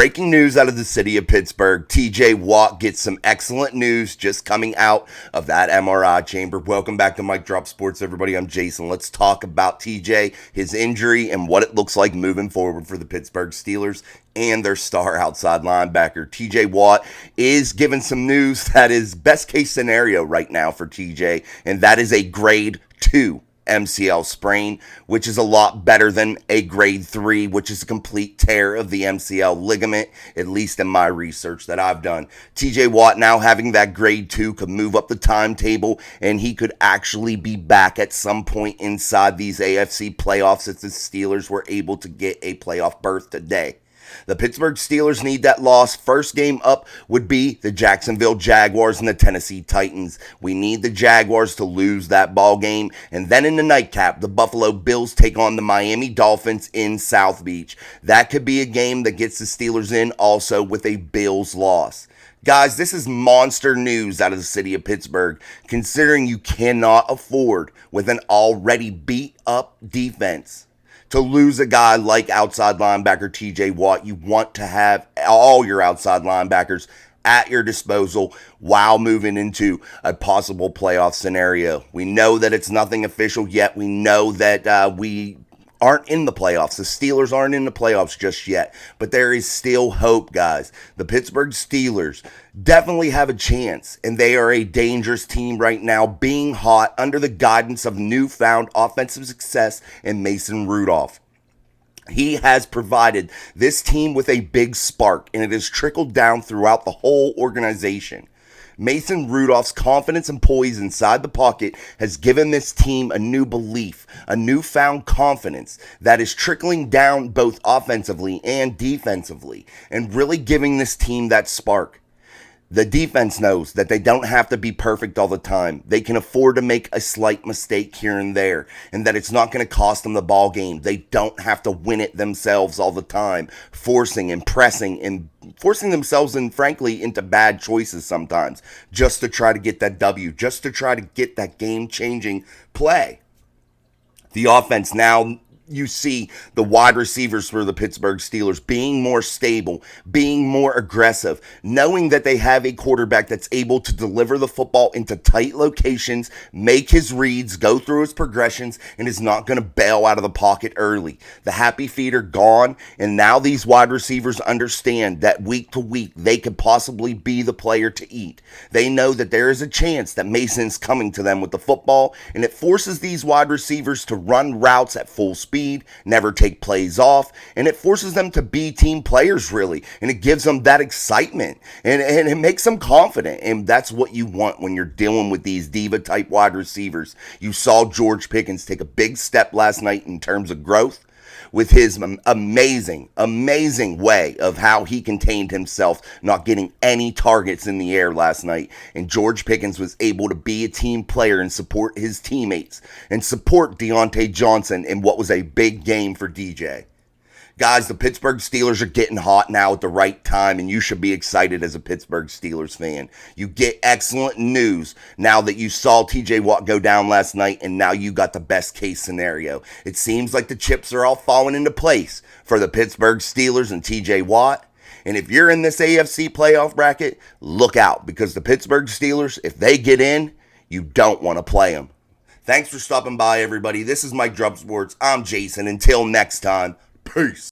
Breaking news out of the city of Pittsburgh. TJ Watt gets some excellent news just coming out of that MRI chamber. Welcome back to Mike Drop Sports, everybody. I'm Jason. Let's talk about TJ, his injury, and what it looks like moving forward for the Pittsburgh Steelers and their star outside linebacker. TJ Watt is given some news that is best case scenario right now for TJ, and that is a grade 2 MCL sprain, which is a lot better than a grade 3, which is a complete tear of the MCL ligament, at least in my research that I've done. TJ Watt now having that grade 2 could move up the timetable, and he could actually be back at some point inside these AFC playoffs if the Steelers were able to get a playoff berth today. The Pittsburgh Steelers need that loss. First game up would be the Jacksonville Jaguars and the Tennessee Titans. We need the Jaguars to lose that ball game. And then in the nightcap, the Buffalo Bills take on the Miami Dolphins in South Beach. That could be a game that gets the Steelers in also with a Bills loss. Guys, this is monster news out of the city of Pittsburgh, considering you cannot afford, with an already beat-up defense, to lose a guy like outside linebacker TJ Watt. You want to have all your outside linebackers at your disposal while moving into a possible playoff scenario. We know that it's nothing official yet. We know that we aren't in the playoffs. The Steelers aren't in the playoffs just yet, but there is still hope, guys. The Pittsburgh Steelers definitely have a chance, and they are a dangerous team right now, being hot under the guidance of newfound offensive success in Mason Rudolph. He has provided this team with a big spark, and it has trickled down throughout the whole organization. Mason Rudolph's confidence and poise inside the pocket has given this team a new belief, a newfound confidence that is trickling down both offensively and defensively, and really giving this team that spark. The defense knows that they don't have to be perfect all the time. They can afford to make a slight mistake here and there, and that it's not going to cost them the ball game. They don't have to win it themselves all the time, forcing and pressing and forcing themselves, and frankly, into bad choices sometimes, just to try to get that W, just to try to get that game-changing play. The offense now, you see the wide receivers for the Pittsburgh Steelers being more stable, being more aggressive, knowing that they have a quarterback that's able to deliver the football into tight locations, make his reads, go through his progressions, and is not going to bail out of the pocket early. The happy feet are gone, and now these wide receivers understand that week to week they could possibly be the player to eat. They know that there is a chance that Mason's coming to them with the football, and it forces these wide receivers to run routes at full speed, never take plays off, and it forces them to be team players, really, and it gives them that excitement, and it makes them confident, and that's what you want when you're dealing with these diva-type wide receivers. You saw George Pickens take a big step last night in terms of growth, with his amazing way of how he contained himself, not getting any targets in the air last night. And George Pickens was able to be a team player and support his teammates and support Deontay Johnson in what was a big game for DJ. Guys, the Pittsburgh Steelers are getting hot now at the right time, and you should be excited as a Pittsburgh Steelers fan. You get excellent news now that you saw TJ Watt go down last night, and now you got the best case scenario. It seems like the chips are all falling into place for the Pittsburgh Steelers and TJ Watt. And if you're in this AFC playoff bracket, look out, because the Pittsburgh Steelers, if they get in, you don't want to play them. Thanks for stopping by, everybody. This is Mike Drop Sports. I'm Jason. Until next time, peace.